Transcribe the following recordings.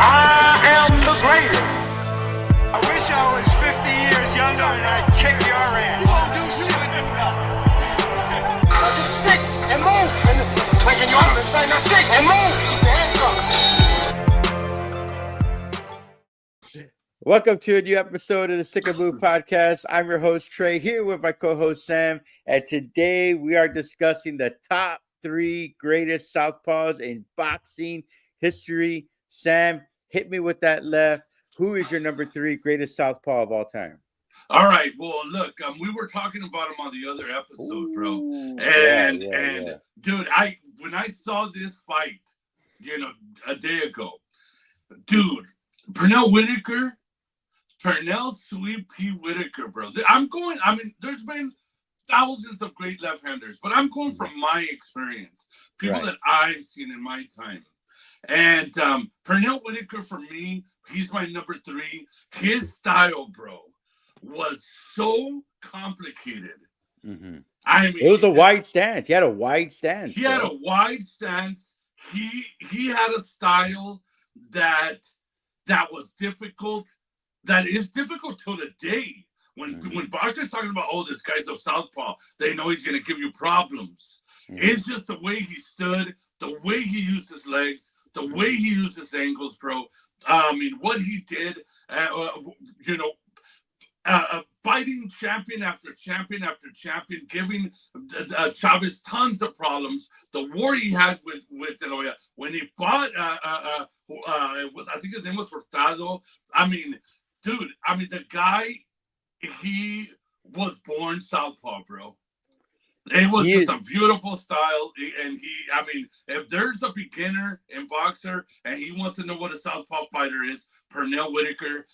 I am the greatest. I wish I was 50 years younger and I'd kick your ass. You won't do shit. Just stick and move. And just waking you up and saying, now stick and move. Keep your hands up. Welcome to a new episode of the Stick and Move podcast. I'm your host, Trey, here with my co-host, Sam. And today we are discussing the top 3 greatest Southpaws in boxing history. Sam, hit me with that left. Who is your number 3 greatest Southpaw of all time? All right. Well, look, we were talking about him on the other episode, bro. And dude, when I saw this fight, a day ago, dude, Pernell Sweet Pea Whitaker, bro. There's been thousands of great left-handers, but I'm going from my experience, people that I've seen in my time. And Pernell Whitaker, for me, he's my number 3. His style, bro, was so complicated. Mm-hmm. I mean, it was a wide stance. He had a wide stance. He had a wide stance. He had a style that was difficult. That is difficult till today. When boxers talking about, oh, this guy's a southpaw, they know he's gonna give you problems. It's just the way he stood, the way he used his legs, the way he used his angles, bro. I mean, what he did, fighting champion after champion after champion, giving Chavez tons of problems. The war he had with De La Hoya when he fought, I think his name was Hurtado. I mean, dude, the guy, he was born southpaw, bro. It was just a beautiful style, and if there's a beginner in boxer and he wants to know what a southpaw fighter is, Pernell Whitaker.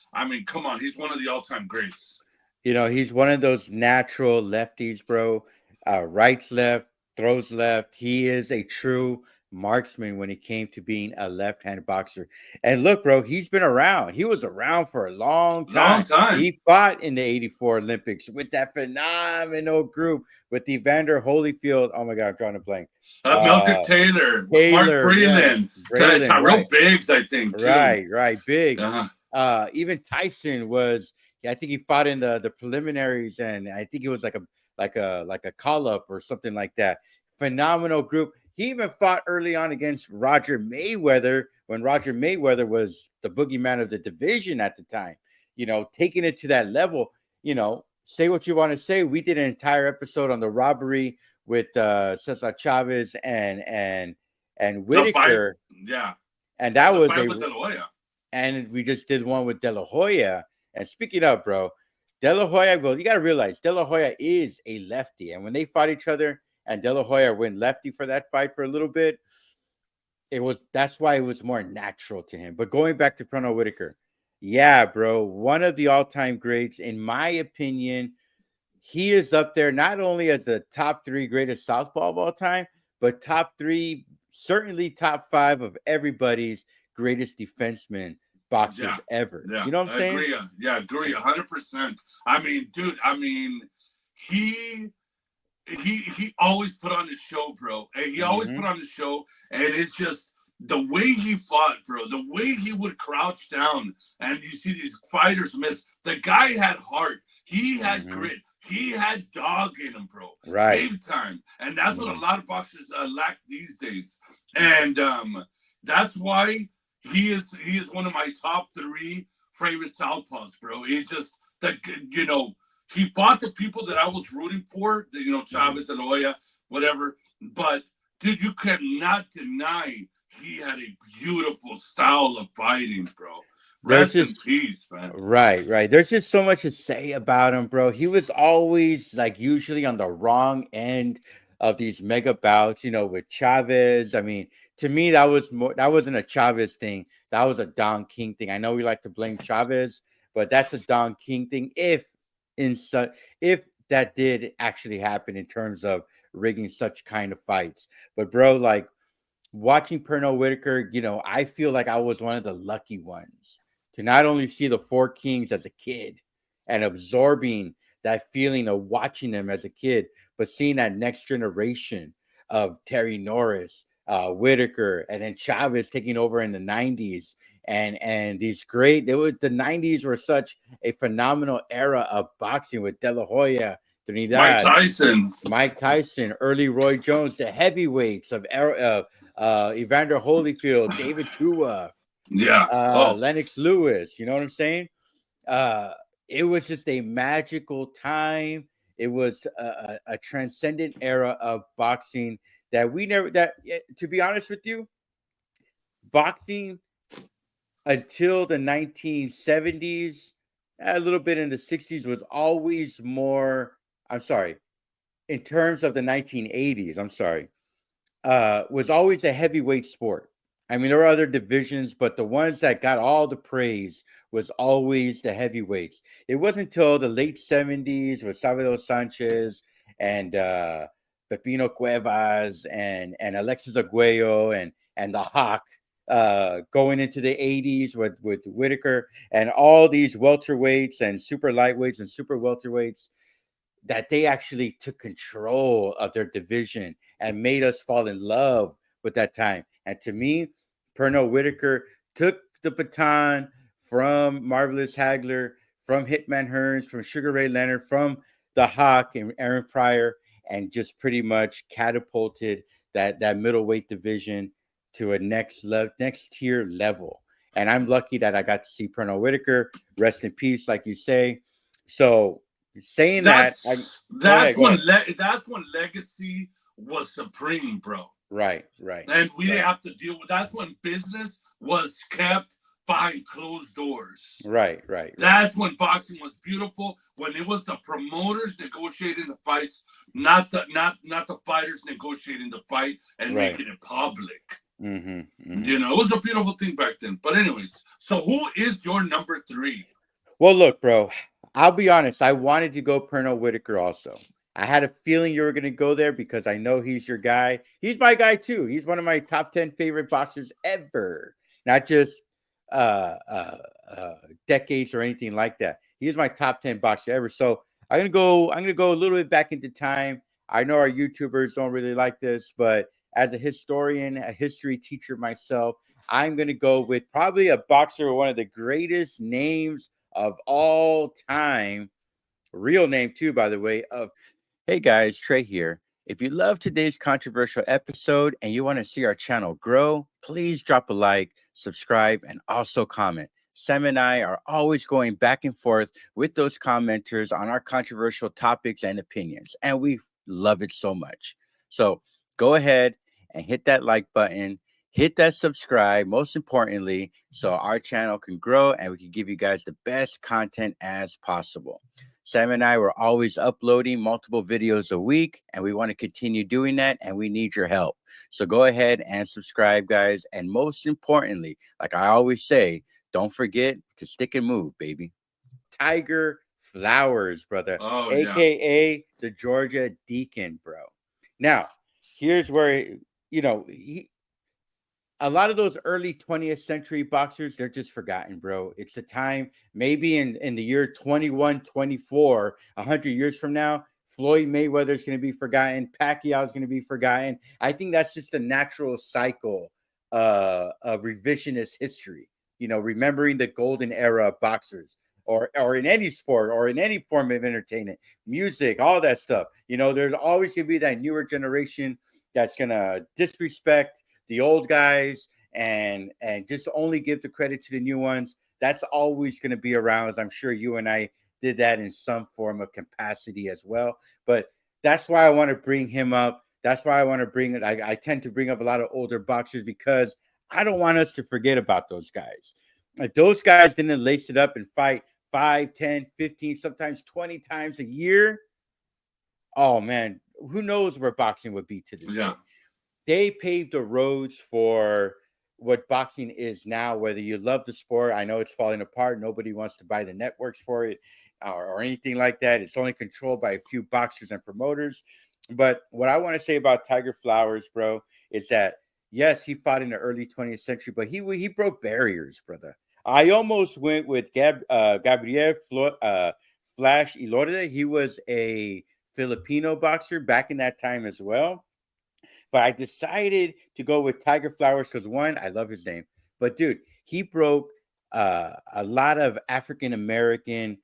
Come on, he's one of the all-time greats. He's one of those natural lefties, bro. Rights left, throws left. He is a true marksman when it came to being a left-handed boxer. And look, bro, he's been around. He was around for a long time. He fought in the 84 Olympics with that phenomenal group with Evander Holyfield. Oh my God, I'm drawing a blank. Melker Taylor, Mark Breland, Tyrell Biggs, I think. Too. Right, Biggs. Even Tyson was. I think he fought in the preliminaries, and I think it was like a call up or something like that. Phenomenal group. He even fought early on against Roger Mayweather when Roger Mayweather was the boogeyman of the division at the time. Taking it to that level. Say what you want to say. We did an entire episode on the robbery with Cesar Chavez and Whitaker. And that was with De La Hoya. And we just did one with De La Hoya. And speaking of, bro, De La Hoya, well, you got to realize De La Hoya is a lefty. And when they fought each other and De La Hoya went lefty for that fight for a little bit, that's why it was more natural to him. But going back to Pernell Whitaker, yeah, bro, one of the all-time greats. In my opinion, he is up there not only as a top 3 greatest southpaw of all time, but top 3, certainly top 5 of everybody's greatest defenseman boxers ever. Yeah, you know what I'm saying? Agree 100%. Dude, he always put on the show, bro. He always put on the show, and it's just the way he fought, bro. The way he would crouch down, and you see these fighters miss. The guy had heart. He had grit. He had dog in him, bro. Right. Big time. And that's what a lot of boxers lack these days. And that's why he is one of my top 3 favorite southpaws, bro. It's just he fought the people that I was rooting for, Chavez, De La Hoya, whatever. But dude, you cannot deny he had a beautiful style of fighting, bro. Rest in peace, man. Right. There's just so much to say about him, bro. He was always usually on the wrong end of these mega bouts, with Chavez. To me, that wasn't a Chavez thing. That was a Don King thing. I know we like to blame Chavez, but that's a Don King thing. If that did actually happen in terms of rigging such kind of fights. But bro, watching Pernell Whitaker, I feel like I was one of the lucky ones to not only see the 4 Kings as a kid and absorbing that feeling of watching them as a kid, but seeing that next generation of Terry Norris, Whitaker, and then Chavez taking over in the 90s. And these great, the 90s were such a phenomenal era of boxing with De La Hoya, Mike Trinidad, Tyson, early Roy Jones, the heavyweights of Evander Holyfield, David Tua, Lennox Lewis. You know what I'm saying? It was just a magical time. It was a transcendent era of boxing that we never, to be honest with you, boxing until the 1970s, a little bit in the 60s, was always more, I'm sorry, in terms of the 1980s, was always a heavyweight sport. I mean, there were other divisions, but the ones that got all the praise was always the heavyweights. It wasn't until the late 70s with Salvador Sanchez and Pepino Cuevas and Alexis Arguello and the Hawk, going into the 80s with Whitaker and all these welterweights and super lightweights and super welterweights, that they actually took control of their division and made us fall in love with that time. And to me, Pernell Whitaker took the baton from Marvelous Hagler, from Hitman Hearns, from Sugar Ray Leonard, from the Hawk and Aaron Pryor, and just pretty much catapulted that middleweight division to a next tier level. And I'm lucky that I got to see Pernell Whitaker. Rest in peace, like you say. So saying that's when legacy was supreme, bro. Right. And we didn't have to deal with. That's when business was kept behind closed doors. Right. That's when boxing was beautiful. When it was the promoters negotiating the fights, not the fighters negotiating the fight and making it public. Mm-hmm. You know, it was a beautiful thing back then. But anyways, so who is your number 3? Well, look, bro, I'll be honest. I wanted to go Pernell Whitaker also. I had a feeling you were going to go there because I know he's your guy. He's my guy too. He's one of my top 10 favorite boxers ever. Not just decades or anything like that. He's my top 10 boxer ever. So I'm gonna go a little bit back into time. I know our YouTubers don't really like this, but as a historian, a history teacher myself, I'm gonna go with probably a boxer with one of the greatest names of all time. Real name too, by the way. Hey guys, Trey here. If you love today's controversial episode and you want to see our channel grow, please drop a like, subscribe, and also comment. Sam and I are always going back and forth with those commenters on our controversial topics and opinions, and we love it so much. So go ahead and hit that like button, hit that subscribe, most importantly, so our channel can grow and we can give you guys the best content as possible. Sam and I were always uploading multiple videos a week, and we want to continue doing that, and we need your help. So go ahead and subscribe, guys. And most importantly, like I always say, don't forget to stick and move, baby. Tiger Flowers, brother, a.k.a. the Georgia Deacon, bro. Now, here's where, a lot of those early 20th century boxers, they're just forgotten, bro. It's a time, maybe in the year 2124, 100 years from now, Floyd Mayweather is going to be forgotten. Pacquiao is going to be forgotten. I think that's just a natural cycle of revisionist history. Remembering the golden era of boxers, or in any sport, or in any form of entertainment, music, all that stuff. There's always going to be that newer generation that's going to disrespect the old guys and just only give the credit to the new ones. That's always going to be around, as I'm sure you and I did that in some form of capacity as well. But that's why I want to bring him up. That's why I want to bring it. I tend to bring up a lot of older boxers because I don't want us to forget about those guys. Like, those guys didn't lace it up and fight 5, 10, 15, sometimes 20 times a year. Oh, man, who knows where boxing would be to this day. They paved the roads for what boxing is now, whether you love the sport. I know it's falling apart. Nobody wants to buy the networks for it or anything like that. It's only controlled by a few boxers and promoters. But what I want to say about Tiger Flowers, bro, is that, yes, he fought in the early 20th century, but he broke barriers, brother. I almost went with Gabriel Flash Ilorde. He was a Filipino boxer back in that time as well. But I decided to go with Tiger Flowers because one, I love his name. But dude, he broke a lot of African American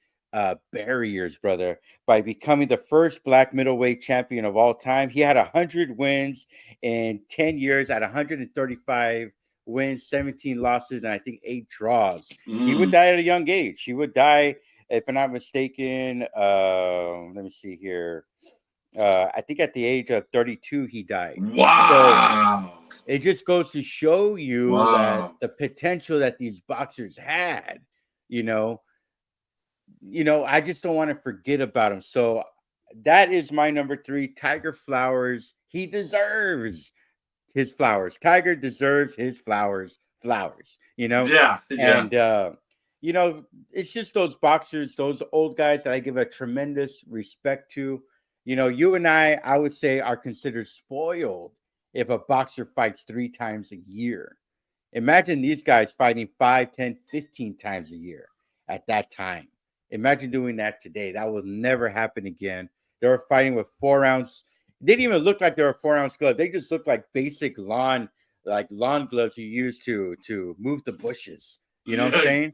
barriers, brother, by becoming the first black middleweight champion of all time. He had 100 wins in 10 years at 135 wins, 17 losses, and I think 8 draws. He would die at a young age. He would die, if I'm not mistaken. Let me see here. I think at the age of 32, he died. Wow. So it just goes to show you that the potential that these boxers had, you know, I just don't want to forget about him. So that is my number 3, Tiger Flowers. He deserves his flowers. Tiger deserves his flowers. Yeah. And it's just those boxers, those old guys that I give a tremendous respect to. You and I would say, are considered spoiled if a boxer fights 3 times a year. Imagine these guys fighting 5, 10, 15 times a year at that time. Imagine doing that today. That will never happen again. They were fighting with 4-ounce. They didn't even look like they were 4-ounce gloves. They just looked like basic lawn gloves you use to move the bushes. You know what I'm saying?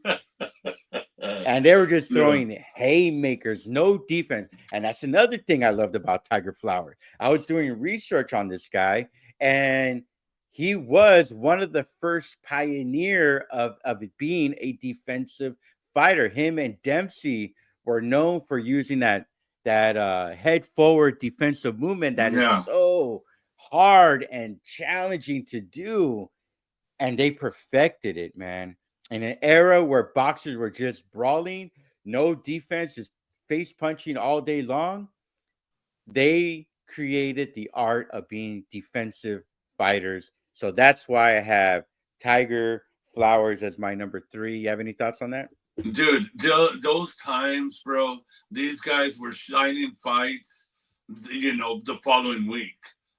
And they were just throwing haymakers, no defense. And that's another thing I loved about Tiger Flower. I was doing research on this guy, and he was one of the first pioneer of it being a defensive fighter. Him and Dempsey were known for using that head forward defensive movement that is so hard and challenging to do. And they perfected it, man. In an era where boxers were just brawling, no defense, just face punching all day long, they created the art of being defensive fighters. So that's why I have Tiger Flowers as my number 3. You have any thoughts on that? Dude, those times, bro, these guys were shining fights, the following week.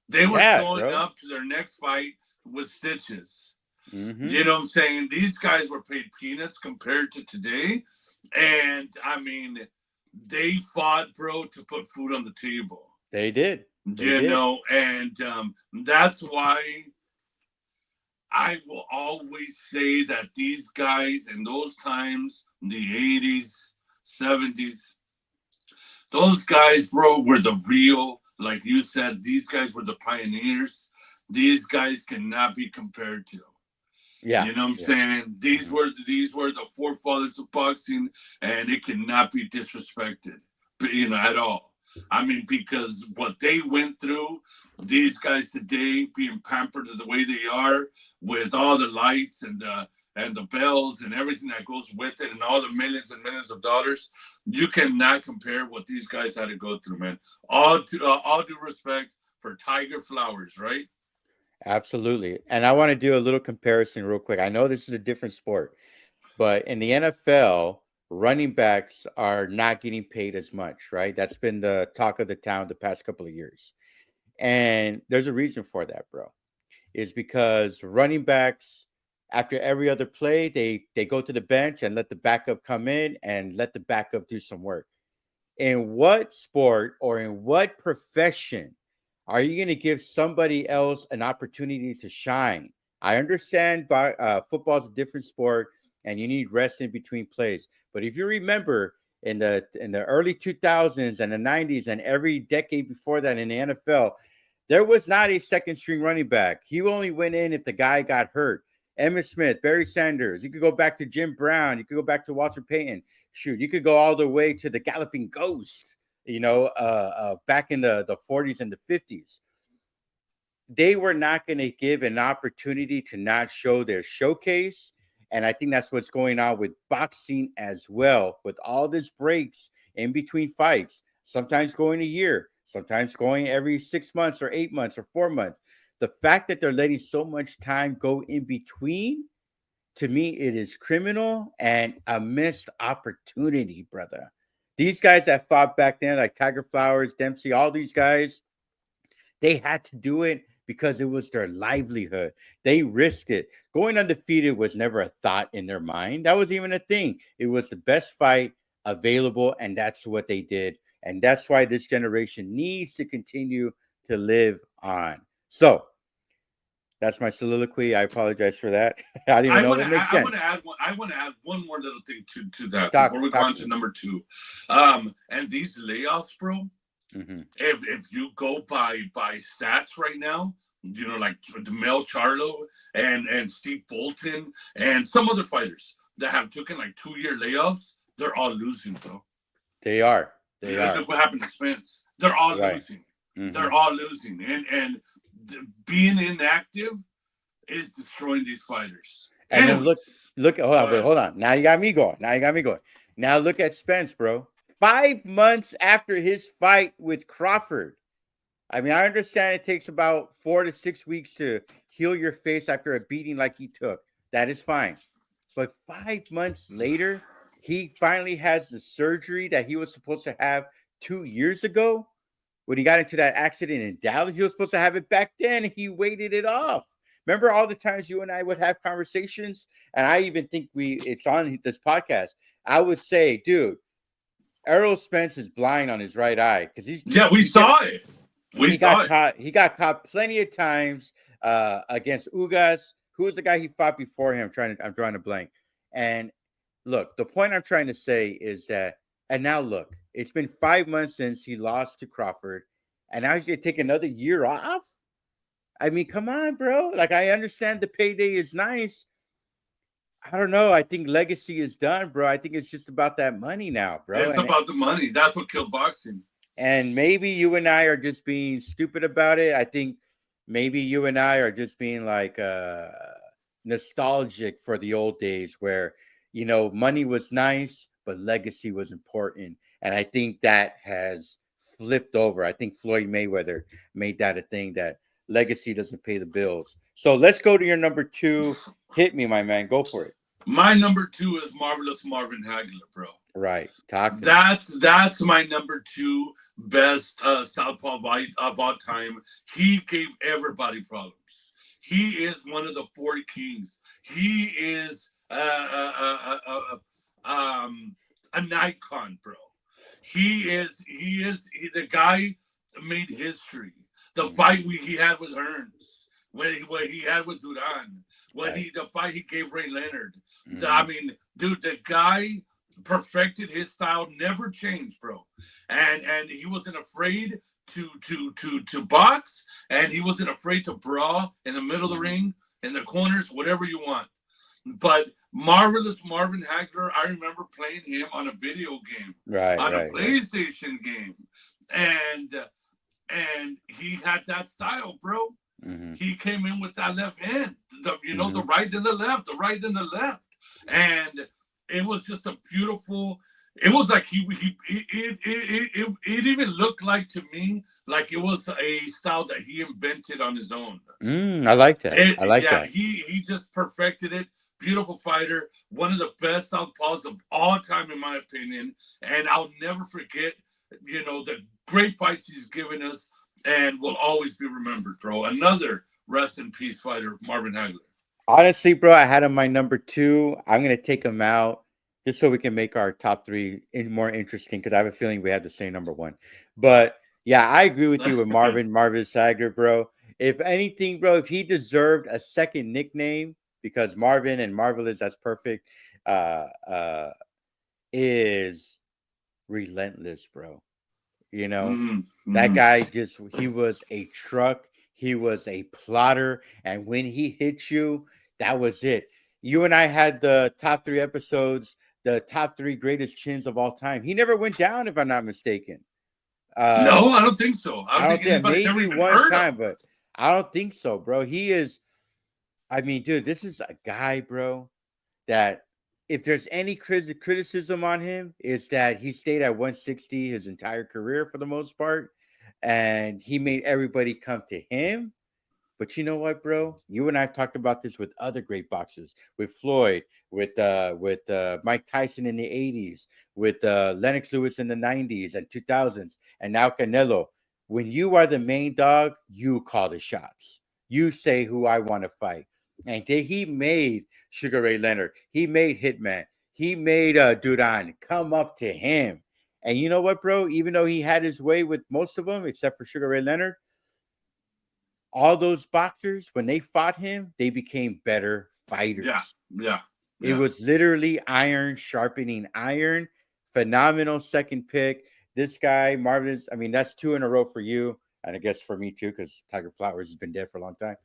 They were going up to their next fight with stitches. Mm-hmm. You know what I'm saying? These guys were paid peanuts compared to today. And, I mean, they fought, bro, to put food on the table. They did. And that's why I will always say that these guys in those times, in the 80s, 70s, those guys, bro, were the real, like you said, these guys were the pioneers. These guys cannot be compared to. Yeah. You know what I'm saying? These were the forefathers of boxing, and it cannot be disrespected, at all. I mean, because what they went through, these guys today being pampered the way they are, with all the lights and the bells and everything that goes with it, and all the millions and millions of dollars, you cannot compare what these guys had to go through, man. All due respect for Tiger Flowers, right? Absolutely. And I want to do a little comparison real quick. I know this is a different sport, but in the NFL, running backs are not getting paid as much, right? That's been the talk of the town the past couple of years. And there's a reason for that, bro. Is because running backs, after every other play, they go to the bench and let the backup come in and let the backup do some work. In what sport or in what profession are you going to give somebody else an opportunity to shine? I understand football is a different sport and you need rest in between plays. But if you remember in the early 2000s and the 90s and every decade before that in the NFL, there was not a second string running back. He only went in if the guy got hurt. Emmitt Smith, Barry Sanders. You could go back to Jim Brown. You could go back to Walter Payton. Shoot, you could go all the way to the Galloping Ghost, back in the 40s and the 50s. They were not going to give an opportunity to not show their showcase. And I think that's what's going on with boxing as well, with all these breaks in between fights, sometimes going a year, sometimes going every 6 months or 8 months or 4 months. The fact that they're letting so much time go in between, to me, it is criminal and a missed opportunity, brother. These guys that fought back then, like Tiger Flowers, Dempsey, all these guys, they had to do it because it was their livelihood. They risked it. Going undefeated was never a thought in their mind. That wasn't even a thing. It was the best fight available, and that's what they did. And that's why this generation needs to continue to live on. So that's my soliloquy. I apologize for that. I don't even know if it makes sense. I want to add one more little thing to that Talk, before we go talk on to to me. number 2. And these layoffs, bro. Mm-hmm. If you go by stats right now, you know, like Mel Charlo and Steve Bolton and some other fighters that have taken like 2-year layoffs, they're all losing, bro. They are. They are. Look what happened to Spence. They're all Right. losing. Mm-hmm. They're all losing, and being inactive is destroying these fighters. And then Anyways, look. Hold on. Now you got me going. Now look at Spence, bro. 5 months after his fight with Crawford. I mean, I understand it takes about 4 to 6 weeks to heal your face after a beating like he took. That is fine. But 5 months later, he finally has the surgery that he was supposed to have 2 years ago. When he got into that accident in Dallas, he was supposed to have it back then. He waited it off. Remember all the times you and I would have conversations, and I even think it's on this podcast. I would say, dude, Errol Spence is blind on his right eye because we saw it. He got caught plenty of times against Ugas. Who was the guy he fought before him? I'm drawing a blank. And look, the point I'm trying to say is that, and now look, it's been 5 months since he lost to Crawford, and now he's gonna take another year off. I mean, come on, bro. Like, I understand the payday is nice. I don't know. I think legacy is done, bro. I think it's just about that money now, bro. It's about the money. That's what killed boxing. And maybe you and I are just being stupid about it. I think maybe you and I are just being like nostalgic for the old days where, you know, money was nice, but legacy was important. And I think that has flipped over. I think Floyd Mayweather made that a thing, that legacy doesn't pay the bills. So let's go to your number 2. Hit me, my man. Go for it. My number 2 is Marvelous Marvin Hagler, bro. Right. Talk to That's my number 2 best southpaw fight of all time. He gave everybody problems. He is one of the 4 kings. He is an icon, bro. He the guy made history. The fight he had with Hearns, what he had with Duran, the fight he gave Ray Leonard. Mm-hmm. I mean, dude, the guy perfected his style, never changed, bro. And he wasn't afraid to box, and he wasn't afraid to brawl in the middle of the ring, in the corners, whatever you want. But Marvelous Marvin Hagler, I remember playing him on a video game, on a PlayStation game, and he had that style, bro. Mm-hmm. He came in with that left hand, the right and the left, the right and the left, and it was just a beautiful. It was like it even looked like, to me, like it was a style that he invented on his own. I like that. I like that. He just perfected it. Beautiful fighter, one of the best southpaws of all time, in my opinion. And I'll never forget, the great fights he's given us, and will always be remembered, bro. Another rest in peace fighter, Marvin Hagler. Honestly, bro, I had him my number 2. I'm gonna take him out just so we can make our top 3 more interesting, because I have a feeling we have the same number 1. But yeah, I agree with you with Marvin Hagler, bro. If anything, bro, if he deserved a second nickname, because Marvin and Marvelous, that's perfect, is relentless, bro. That guy he was a truck. He was a plotter. And when he hit you, that was it. You and I had the top 3 episodes, the top 3 greatest chins of all time. He never went down, if I'm not mistaken. No, I don't think so. I don't think anybody's ever even heard of him. But I don't think so, bro. He is, I mean, dude, this is a guy, bro, that if there's any criticism on him, is that he stayed at 160 his entire career for the most part, and he made everybody come to him. But you know what, bro? You and I have talked about this with other great boxers, with Floyd, with Mike Tyson in the 80s, with Lennox Lewis in the 90s and 2000s, and now Canelo. When you are the main dog, you call the shots. You say who I want to fight. And he made Sugar Ray Leonard. He made Hitman. He made Duran come up to him. And you know what, bro? Even though he had his way with most of them, except for Sugar Ray Leonard, all those boxers, when they fought him, they became better fighters. Yeah. It was literally iron sharpening iron. Phenomenal second pick. This guy, Marvin, I mean, that's 2 in a row for you. And I guess for me too, because Tiger Flowers has been dead for a long time.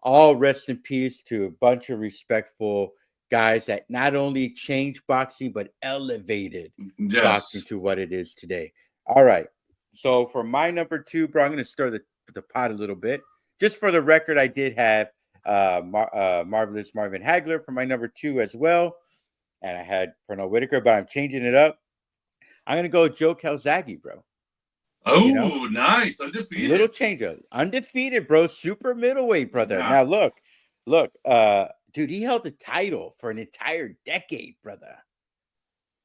All rest in peace to a bunch of respectful guys that not only changed boxing, but elevated boxing to what it is today. All right. So for my number 2, bro, I'm going to stir the pot a little bit. Just for the record, I did have Marvelous Marvin Hagler for my number 2 as well. And I had Pernell Whitaker, but I'm changing it up. I'm going to go Joe Calzaghe, bro. Oh, nice. Undefeated. Little change up. Undefeated, bro. Super middleweight, brother. Yeah. Now, look, dude, he held the title for an entire decade, brother.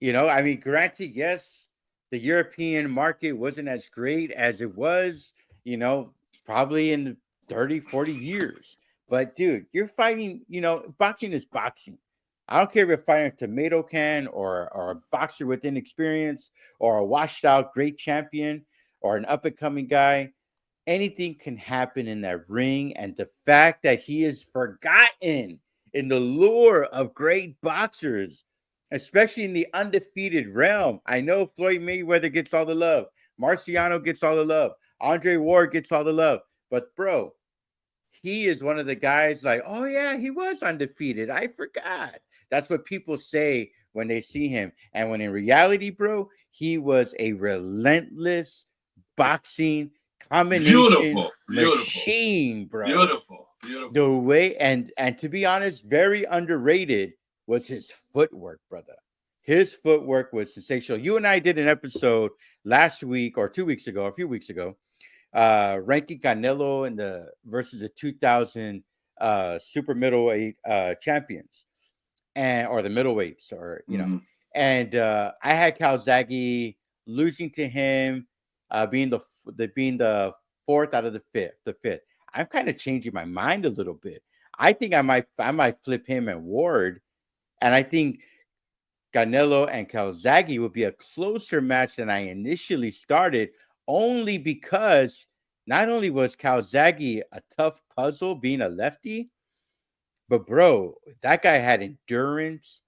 I mean, granted, yes, the European market wasn't as great as it was, probably in the 30, 40 years. But, dude, you're fighting, boxing is boxing. I don't care if you're fighting a tomato can or a boxer with inexperience or a washed out great champion or an up-and-coming guy. Anything can happen in that ring. And the fact that he is forgotten in the lure of great boxers, especially in the undefeated realm. I know Floyd Mayweather gets all the love. Marciano gets all the love. Andre Ward gets all the love. But, bro, he is one of the guys like, oh, yeah, he was undefeated. I forgot. That's what people say when they see him. And when in reality, bro, he was a relentless boxing combination machine, bro. Beautiful. The way, and to be honest, very underrated was his footwork, brother. His footwork was sensational. You and I did an episode last week or 2 weeks ago, a few weeks ago, ranking Canelo versus the 2000 super middleweight champions, or the middleweights, or and I had Calzaghe losing to him, being the 4th out of the fifth. I'm kind of changing my mind a little bit. I think I might flip him and Ward, and I think Canelo and Calzaghe would be a closer match than I initially started, only because not only was Calzaghe a tough puzzle being a lefty, but bro, that guy had endurance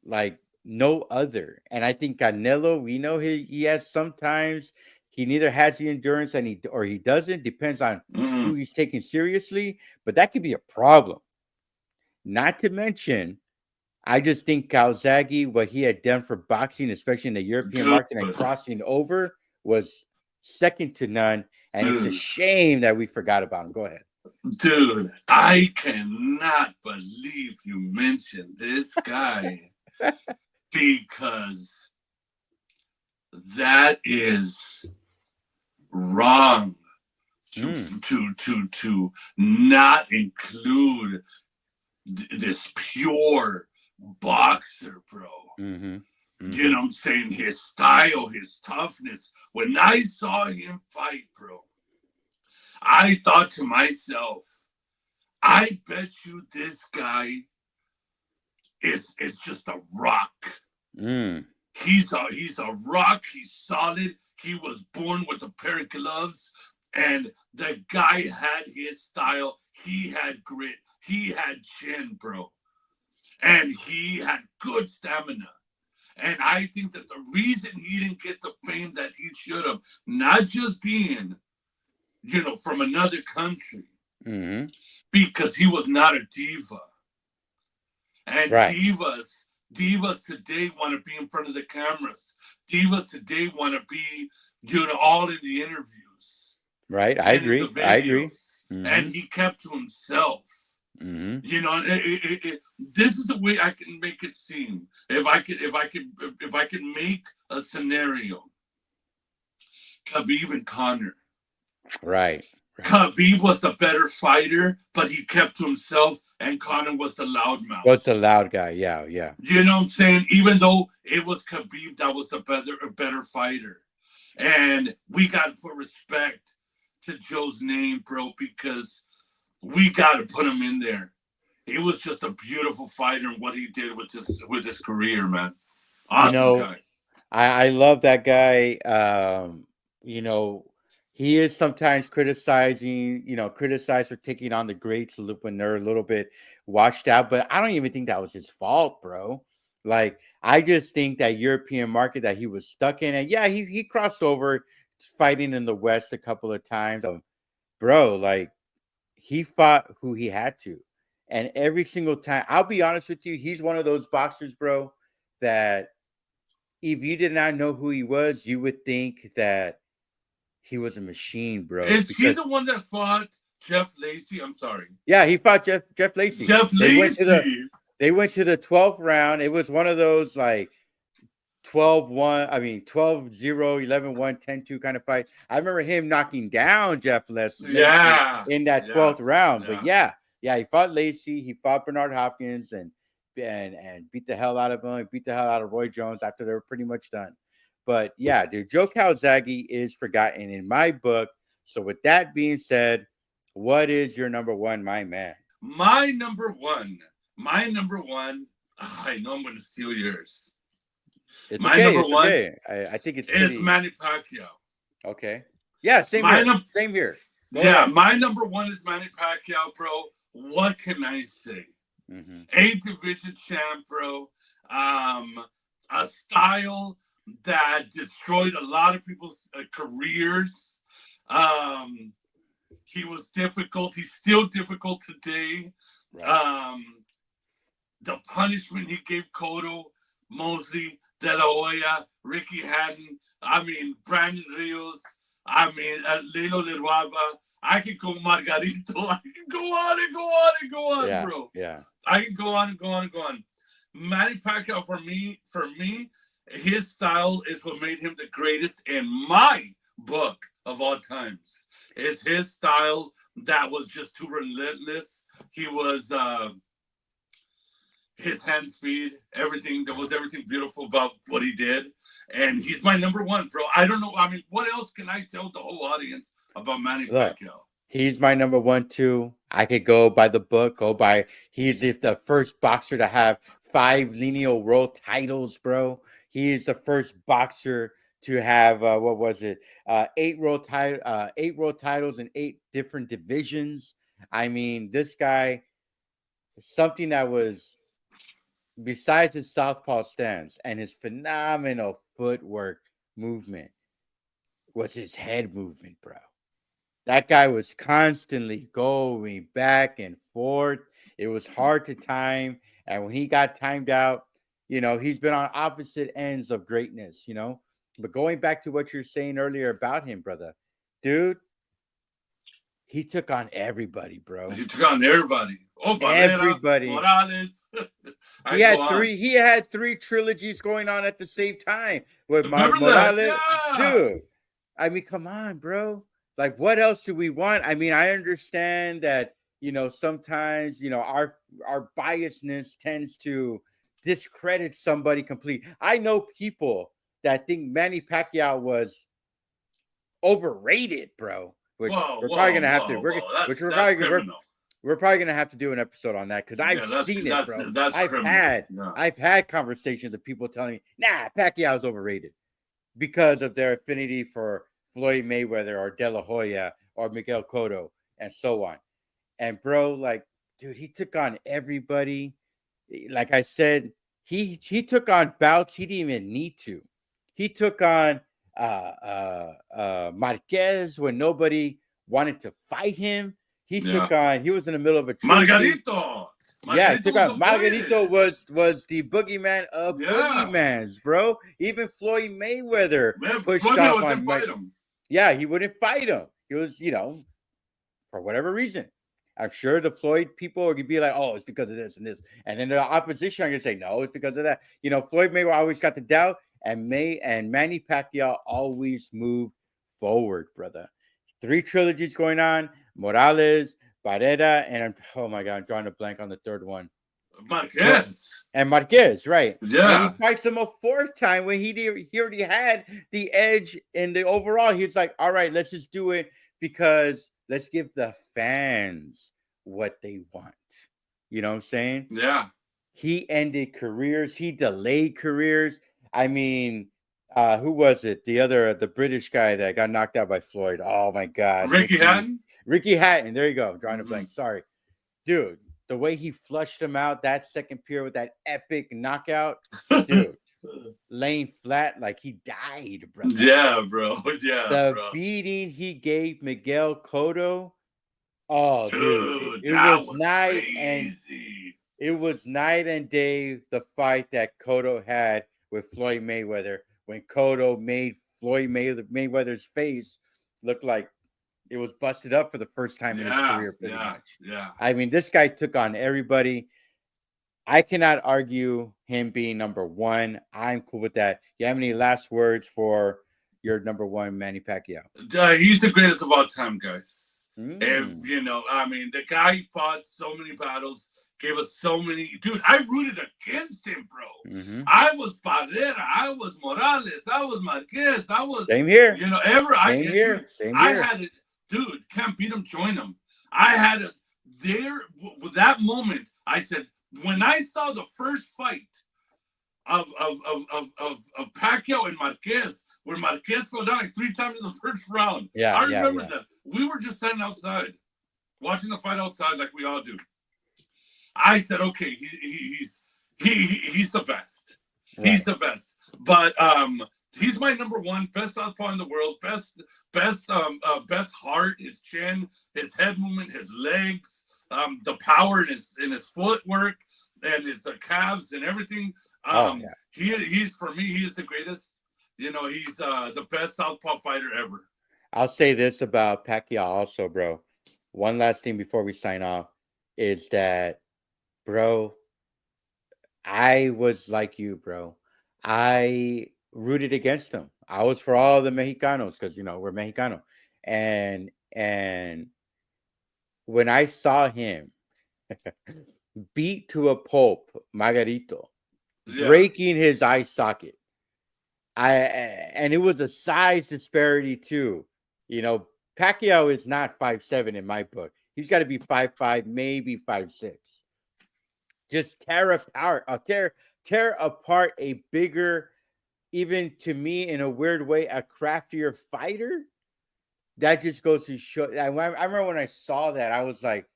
like no other. And I think Canelo, we know he has sometimes he neither has the endurance or he doesn't, depends on who he's taking seriously, but that could be a problem. Not to mention, I just think Calzaghe, what he had done for boxing, especially in the European market and crossing over, was second to none. And it's a shame that we forgot about him. Go ahead. Dude, I cannot believe you mentioned this guy because that is wrong to not include this pure boxer, bro. You know what I'm saying? His style, his toughness. When I saw him fight, bro, I thought to myself, I bet you this guy is just a rock. He's a rock. He's solid. He was born with a pair of gloves, and the guy had his style. He had grit. He had chin, bro, and he had good stamina. And I think that the reason he didn't get the fame that he should have, not just being, from another country, because he was not a diva. And divas today want to be in front of the cameras. Divas today want to be, all in the interviews. Right, I agree. And he kept to himself. This is the way I can make it seem. If I could make a scenario, Khabib and Conor. Right. Khabib was the better fighter, but he kept to himself, and Conor was the loudmouth. Was the loud guy? Yeah. You know what I'm saying? Even though it was Khabib that was the better fighter, and we got to put respect to Joe's name, bro, because we got to put him in there. He was just a beautiful fighter in what he did with his career, man. Awesome guy. I love that guy. he is sometimes criticized for taking on the greats when they're a little bit washed out. But I don't even think that was his fault, bro. Like, I just think that European market that he was stuck in, and yeah, he crossed over fighting in the West a couple of times. Bro, like, he fought who he had to. And every single time, I'll be honest with you, he's one of those boxers, bro, that if you did not know who he was, you would think that he was a machine, bro. Is he the one that fought Jeff Lacey? I'm sorry. Yeah, he fought Jeff Lacey. Jeff Lacey. They went to the 12th round. It was one of those like 12-1, 12-0, 11-1, 10-2 kind of fight. I remember him knocking down Jeff Lacey in that 12th round. But yeah, he fought Lacey. He fought Bernard Hopkins and beat the hell out of him. He beat the hell out of Roy Jones after they were pretty much done. But yeah, dude, Joe Calzaghe is forgotten in my book. So with that being said, what is your number one, my man? My number one. I know I'm going to steal yours. It's my okay, number one. Okay. I think it's Manny Pacquiao. Okay. Yeah, same here. Go ahead. My number one is Manny Pacquiao, bro. What can I say? Mm-hmm. 8 division champ, bro. A style that destroyed a lot of people's careers. He was difficult. He's still difficult today. Right. The punishment he gave Cotto, Mosley, De La Hoya, Ricky Hatton, Brandon Rios, Lilo Leruaba. I could go Margarito. I can go on, bro. Yeah. I can go on. Manny Pacquiao, for me, his style is what made him the greatest in my book of all times. It's his style that was just too relentless. He was his hand speed, everything beautiful about what he did. And he's my number one, bro. I don't know. What else can I tell the whole audience about Manny Pacquiao? He's my number one, too. I could go by the book, he's the first boxer to have 5 lineal world titles, bro. He is the first boxer to have 8 world titles in 8 different divisions. This guy, something that was, besides his southpaw stance and his phenomenal footwork movement, was his head movement, bro. That guy was constantly going back and forth. It was hard to time. And when he got timed out, he's been on opposite ends of greatness, But going back to what you're saying earlier about him, brother, dude, he took on everybody, bro. He took on everybody. Oh, everybody. Morales. He had 3 trilogies going on at the same time with Morales. Yeah. Dude, come on, bro. Like, what else do we want? I understand that, sometimes, our biasness tends to discredit somebody completely. I know people that think Manny Pacquiao was overrated, bro. We're probably gonna have to do an episode on that because I've seen it, bro. I've had conversations of people telling me, nah, Pacquiao's overrated because of their affinity for Floyd Mayweather or De La Hoya or Miguel Cotto and so on. And bro, like, dude, he took on everybody. Like I said, he took on bouts he didn't even need to. He took on Marquez when nobody wanted to fight him. He was in the middle of a Margarito. Yeah, he took on Margarito was the boogeyman of boogeymans, bro. Even Floyd Mayweather pushed off on him. Yeah, he wouldn't fight him. He was, for whatever reason. I'm sure the Floyd people would be like, oh, it's because of this and this. And then the opposition are going to say, no, it's because of that. Floyd Mayweather always got the doubt, and Manny Pacquiao always moved forward, brother. 3 trilogies going on, Morales, Barrera, and oh my God, I'm drawing a blank on the third one. Marquez, right. Yeah. And he fights him a 4th time when he already had the edge in the overall. He's like, all right, let's just do it because let's give the fans what they want. You know what I'm saying? Yeah. He ended careers. He delayed careers. Who was it? The British guy that got knocked out by Floyd. Oh my God, Ricky Hatton. Ricky Hatton. There you go. Drawing a Mhm. blank. Sorry, dude. The way he flushed him out that second period with that epic knockout, dude, laying flat like he died, bro. Yeah, bro. Yeah, The bro. beating he gave Miguel Cotto. Oh, dude, it that was night and crazy. it was night and day. The fight that Cotto had with Floyd Mayweather, when Cotto made Floyd Mayweather's face look like it was busted up for the first time in his career, pretty much. Yeah. I mean, this guy took on everybody. I cannot argue him being number one. I'm cool with that. You have any last words for your number one, Manny Pacquiao? He's the greatest of all time, guys. Mm. You know, I mean, the guy fought so many battles, gave us so many. Dude, I rooted against him, bro. Mm-hmm. I was Barrera, I was Morales, I was Marquez, I was. Same here. You know, Same here. I had it, dude. Can't beat him, join him. I had it there. With that moment, I said, when I saw the first fight of Pacquiao and Marquez, where Marquez fell down like 3 times in the first round. Yeah, I remember that. We were just sitting outside, watching the fight outside like we all do. I said, okay, he's the best. Right. He's the best. But he's my number one, best southpaw in the world, best heart, his chin, his head movement, his legs, the power in his footwork and his calves and everything. He's for me, he is the greatest. You know, he's the best southpaw fighter ever. I'll say this about Pacquiao also, bro. One last thing before we sign off is that, bro, I was like you, bro. I rooted against him. I was for all the Mexicanos because, you know, we're Mexicano. And when I saw him beat to a pulp Margarito, breaking his eye socket, and it was a size disparity too. You know, Pacquiao is not 5'7" in my book. He's got to be 5'5", maybe 5'6". Just tear apart a bigger, even to me in a weird way, a craftier fighter. That just goes to show. I remember when I saw that, I was like,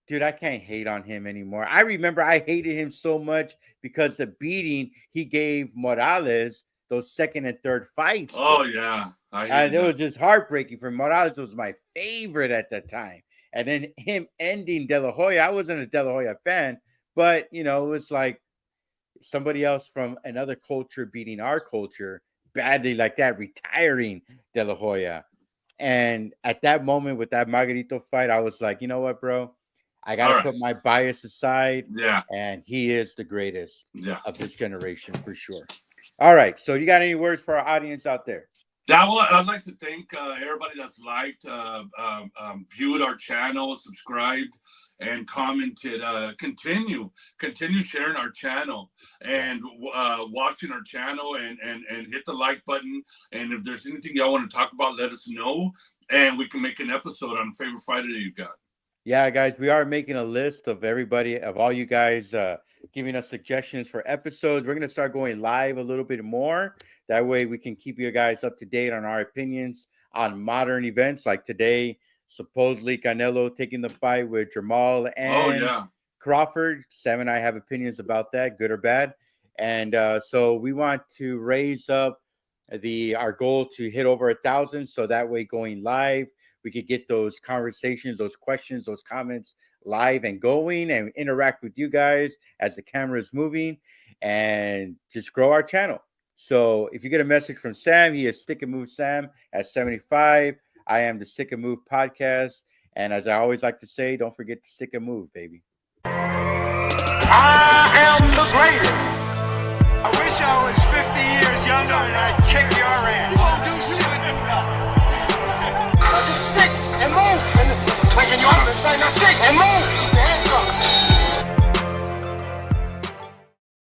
dude, I can't hate on him anymore. I remember I hated him so much because the beating he gave Morales those second and third fights. Oh, yeah. It was just heartbreaking for Morales. Was my favorite at the time. And then him ending De La Hoya. I wasn't a De La Hoya fan, but, you know, it was like somebody else from another culture beating our culture badly like that, retiring De La Hoya. And at that moment with that Margarito fight, I was like, you know what, bro? I got to put my bias aside. Yeah. And he is the greatest of this generation for sure. All right. So you got any words for our audience out there? Yeah, well, I'd like to thank everybody that's liked, viewed our channel, subscribed, and commented. Continue sharing our channel and watching our channel and hit the like button. And if there's anything y'all want to talk about, let us know, and we can make an episode on favorite fighter that you got. Yeah, guys, we are making a list of everybody, of all you guys giving us suggestions for episodes. We're going to start going live a little bit more. That way we can keep you guys up to date on our opinions on modern events like today. Supposedly Canelo taking the fight with Jamal and Crawford. Sam and I have opinions about that, good or bad. And so we want to raise up our goal to hit over 1,000. So that way going live, we could get those conversations, those questions, those comments live and going and interact with you guys as the camera is moving and just grow our channel. So if you get a message from Sam, he is Stick and Move Sam at 75. I am the Stick and Move podcast. And as I always like to say, don't forget to stick and move, baby. I am the